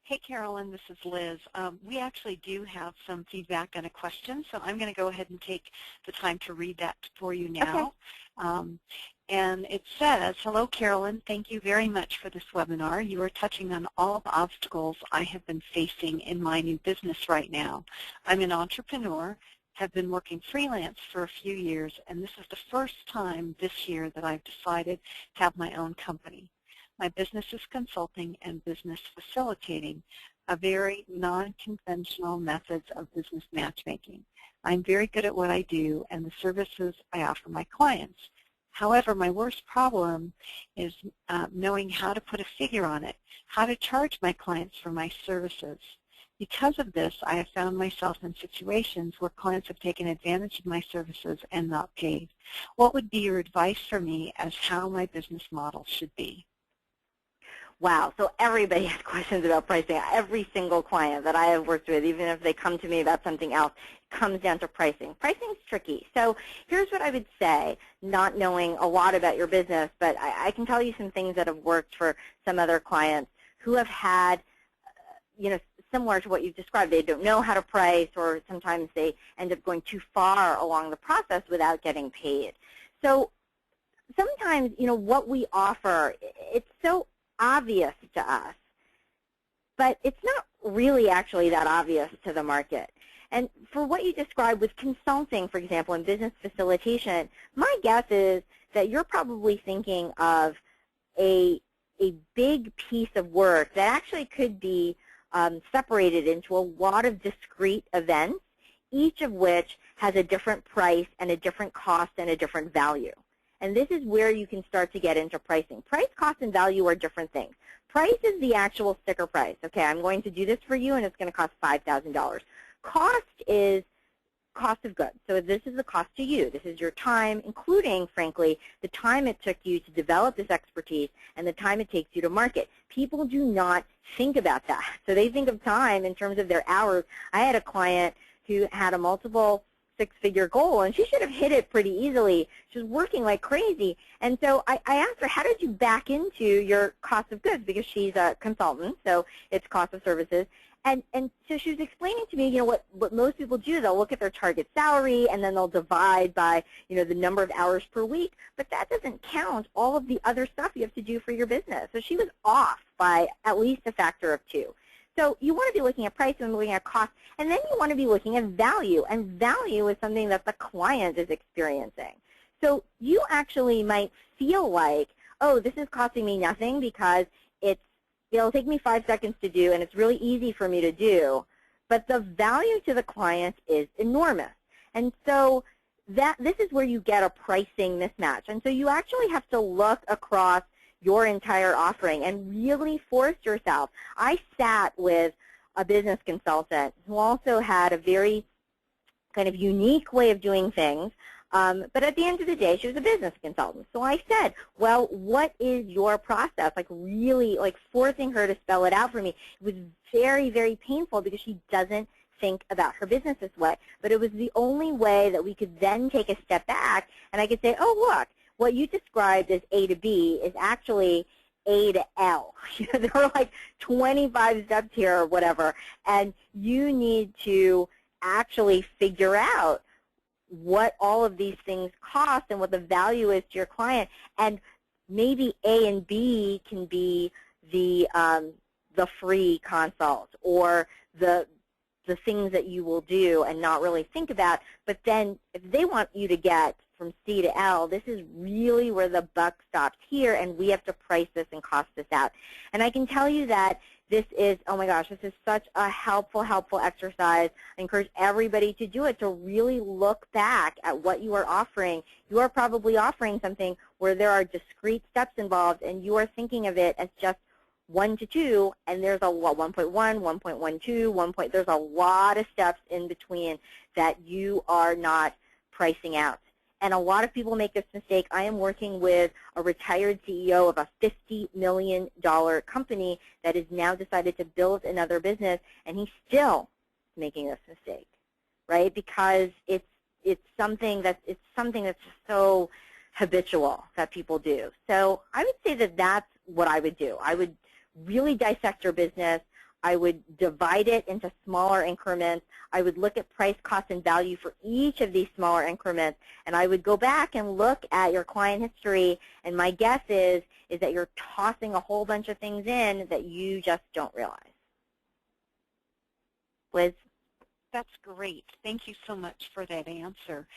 Hey, Carolyn, this is Liz. We actually do have some feedback and a question, so I'm going to go ahead and take the time to read that for you now. Okay. And it says, hello, Carolyn. Thank you very much for this webinar. You are touching on all the obstacles I have been facing in my new business right now. I'm an entrepreneur, have been working freelance for a few years, and this is the first time this year that I've decided to have my own company. My business is consulting and business facilitating, a very non-conventional methods of business matchmaking. I'm very good at what I do and the services I offer my clients. However, my worst problem is knowing how to put a figure on it, how to charge my clients for my services. Because of this, I have found myself in situations where clients have taken advantage of my services and not paid. What would be your advice for me as how my business model should be? Wow, so everybody has questions about pricing. Every single client that I have worked with, even if they come to me about something else, comes down to pricing. Pricing is tricky. So here's what I would say, not knowing a lot about your business, but I can tell you some things that have worked for some other clients who have had, similar to what you've described. They don't know how to price, or sometimes they end up going too far along the process without getting paid. So sometimes, what we offer, it's so obvious to us, but it's not really actually that obvious to the market. And for what you described with consulting, for example, and business facilitation, my guess is that you're probably thinking of a big piece of work that actually could be separated into a lot of discrete events, each of which has a different price and a different cost and a different value. And this is where you can start to get into pricing. Price, cost, and value are different things. Price is the actual sticker price. Okay, I'm going to do this for you, and it's going to cost $5,000. Cost is cost of goods. So this is the cost to you. This is your time, including, frankly, the time it took you to develop this expertise and the time it takes you to market. People do not think about that. So they think of time in terms of their hours. I had a client who had a multiple six-figure goal, and she should have hit it pretty easily. She was working like crazy. And so I asked her, how did you back into your cost of goods? Because she's a consultant, so it's cost of services. And so she was explaining to me, what most people do, they'll look at their target salary, and then they'll divide by, the number of hours per week. But that doesn't count all of the other stuff you have to do for your business. So she was off by at least a factor of 2. So you want to be looking at price and looking at cost, and then you want to be looking at value. And value is something that the client is experiencing. So you actually might feel like, oh, this is costing me nothing because it'll take me 5 seconds to do, and it's really easy for me to do. But the value to the client is enormous. And so this is where you get a pricing mismatch. And so you actually have to look across your entire offering and really force yourself. I sat with a business consultant who also had a very kind of unique way of doing things, but at the end of the day, she was a business consultant. So I said, well, what is your process? Like really like forcing her to spell it out for me. It was very, very painful because she doesn't think about her business this way. But it was the only way that we could then take a step back and I could say, oh, look, what you described as A to B is actually A to L. There are like 25 steps here or whatever, and you need to actually figure out what all of these things cost and what the value is to your client. And maybe A and B can be the free consult or the things that you will do and not really think about. But then if they want you to get from C to L, this is really where the buck stops here, and we have to price this and cost this out. And I can tell you that this is, oh my gosh, this is such a helpful exercise. I encourage everybody to do it, to really look back at what you are offering. You are probably offering something where there are discrete steps involved, and you are thinking of it as just 1 to 2, and there's a 1.1, 1.12, 1 point. There's a lot of steps in between that you are not pricing out. And a lot of people make this mistake. I am working with a retired CEO of a $50 million company that has now decided to build another business, and he's still making this mistake, right? Because it's something that's so habitual that people do. So I would say that that's what I would do. I would really dissect your business. I would divide it into smaller increments. I would look at price, cost, and value for each of these smaller increments, and I would go back and look at your client history, and my guess is that you're tossing a whole bunch of things in that you just don't realize. Liz? That's great. Thank you so much for that answer.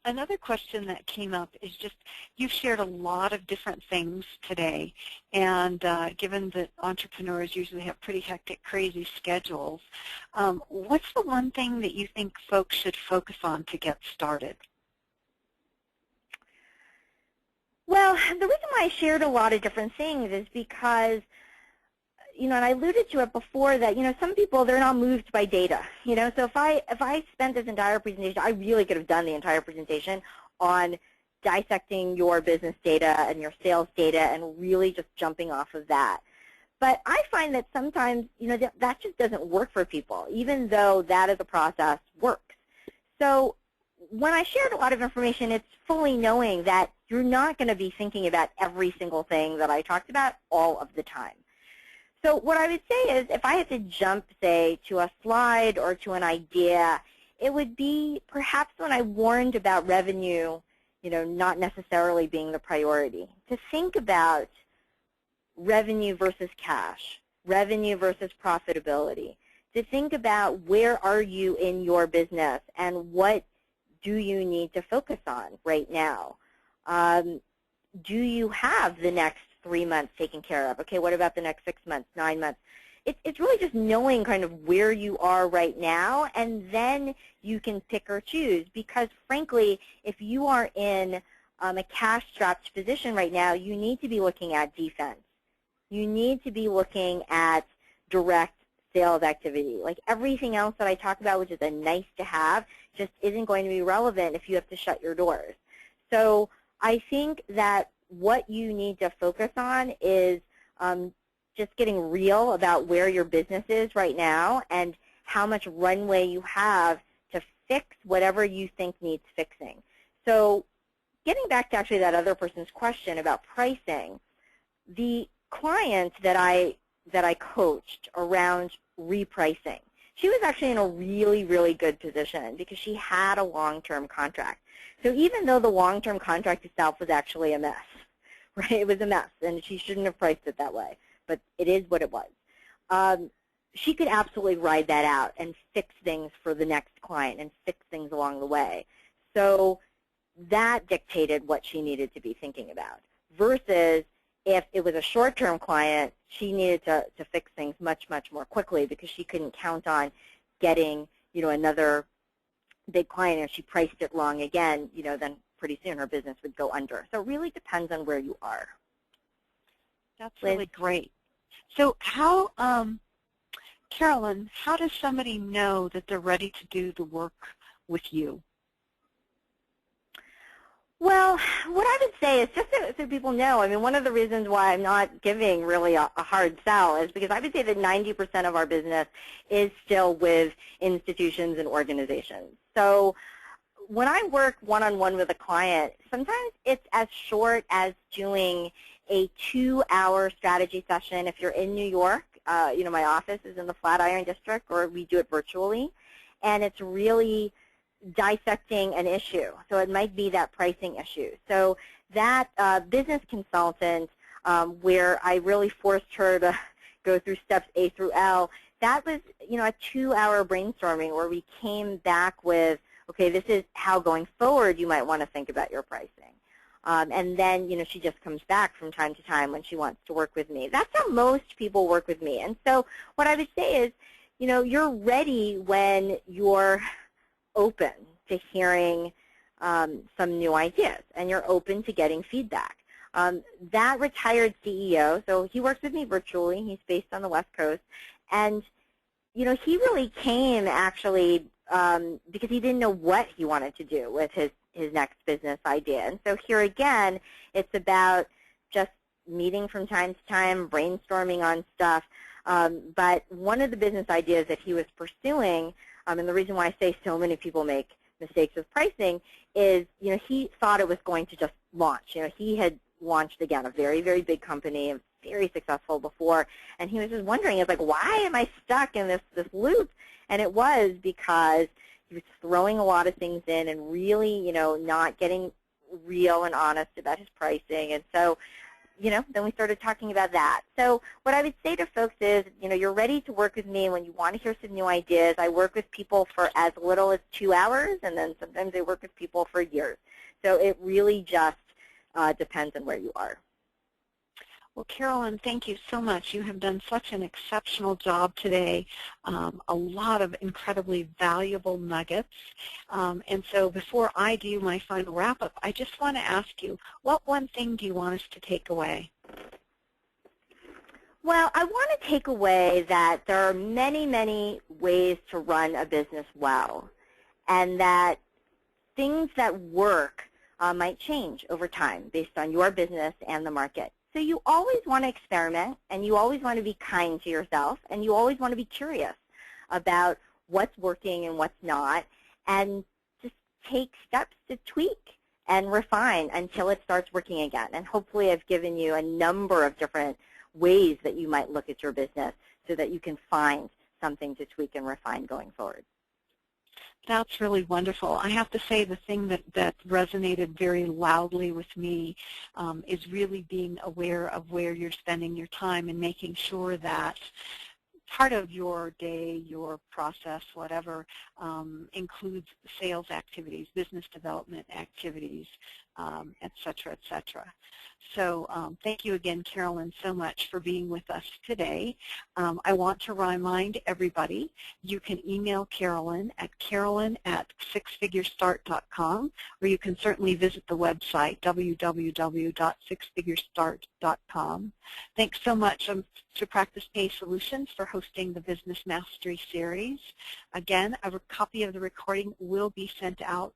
Another question that came up is just, you've shared a lot of different things today, and given that entrepreneurs usually have pretty hectic, crazy schedules, what's the one thing that you think folks should focus on to get started? Well, the reason why I shared a lot of different things is because, and I alluded to it before that, some people, they're not moved by data. So if I spent this entire presentation, I really could have done the entire presentation on dissecting your business data and your sales data and really just jumping off of that. But I find that sometimes, that just doesn't work for people, even though that as a process works. So when I shared a lot of information, it's fully knowing that you're not going to be thinking about every single thing that I talked about all of the time. So what I would say is, if I had to jump, say, to a slide or to an idea, it would be perhaps when I warned about revenue, not necessarily being the priority, to think about revenue versus cash, revenue versus profitability, to think about where are you in your business and what do you need to focus on right now. Do you have the next 3 months taken care of? Okay, what about the next 6 months, 9 months? It's really just knowing kind of where you are right now, and then you can pick or choose. Because frankly, if you are in a cash-strapped position right now, you need to be looking at defense. You need to be looking at direct sales activity. Like everything else that I talk about, which is a nice to have, just isn't going to be relevant if you have to shut your doors. So I think that what you need to focus on is just getting real about where your business is right now and how much runway you have to fix whatever you think needs fixing. So getting back to actually that other person's question about pricing, the client that I coached around repricing, she was actually in a really, really good position because she had a long-term contract. So even though the long-term contract itself was actually a mess, right? It was a mess, and she shouldn't have priced it that way, but it is what it was. She could absolutely ride that out and fix things for the next client and fix things along the way. So that dictated what she needed to be thinking about, versus if it was a short-term client, she needed to fix things much, much more quickly because she couldn't count on getting, another big client and she priced it wrong again, then pretty soon her business would go under. So it really depends on where you are. That's really great. So how, Carolyn, how does somebody know that they're ready to do the work with you? Well, what I would say is just so people know, I mean, one of the reasons why I'm not giving really a hard sell is because I would say that 90% of our business is still with institutions and organizations. So when I work one-on-one with a client, sometimes it's as short as doing a 2-hour strategy session. If you're in New York, my office is in the Flatiron District, or we do it virtually, and it's really dissecting an issue. So it might be that pricing issue. So that business consultant, where I really forced her to go through steps A through L, that was a 2-hour brainstorming where we came back with, okay, this is how going forward you might want to think about your pricing. And then, she just comes back from time to time when she wants to work with me. That's how most people work with me. And so what I would say is, you're ready when you're open to hearing some new ideas, and you're open to getting feedback. That retired CEO, so he works with me virtually. He's based on the West Coast. And, he really came actually because he didn't know what he wanted to do with his next business idea. And so here again, it's about just meeting from time to time, brainstorming on stuff. But one of the business ideas that he was pursuing, and the reason why I say so many people make mistakes with pricing is, he thought it was going to just launch. He had launched, again, a very, very big company, very successful before, and he was just wondering, it's like, why am I stuck in this loop? And it was because he was throwing a lot of things in and really, not getting real and honest about his pricing. And so, then we started talking about that. So what I would say to folks is, you're ready to work with me when you want to hear some new ideas. I work with people for as little as 2 hours, and then sometimes I work with people for years. So it really just depends on where you are. Well, Carolyn, thank you so much. You have done such an exceptional job today, a lot of incredibly valuable nuggets. And so before I do my final wrap-up, I just want to ask you, what one thing do you want us to take away? Well, I want to take away that there are many, many ways to run a business well, and that things that work might change over time based on your business and the market. So you always want to experiment, and you always want to be kind to yourself, and you always want to be curious about what's working and what's not, and just take steps to tweak and refine until it starts working again. And hopefully I've given you a number of different ways that you might look at your business so that you can find something to tweak and refine going forward. That's really wonderful. I have to say the thing that resonated very loudly with me is really being aware of where you're spending your time and making sure that part of your day, your process, whatever, includes sales activities, business development activities, et cetera, et cetera. So thank you again, Carolyn, so much for being with us today. I want to remind everybody, you can email Carolyn at carolyn@sixfigurestart.com, or you can certainly visit the website, www.sixfigurestart.com. Thanks so much to Practice Pay Solutions for hosting the Business Mastery Series. Again, a copy of the recording will be sent out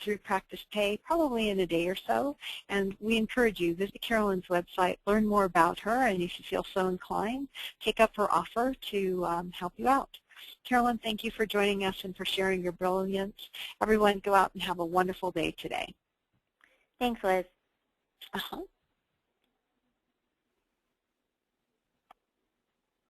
through Practice Pay probably in a day or so, and we encourage you, visit Carolyn's website, learn more about her, and if you feel so inclined, take up her offer to help you out. Carolyn, thank you for joining us and for sharing your brilliance. Everyone, go out and have a wonderful day today. Thanks, Liz.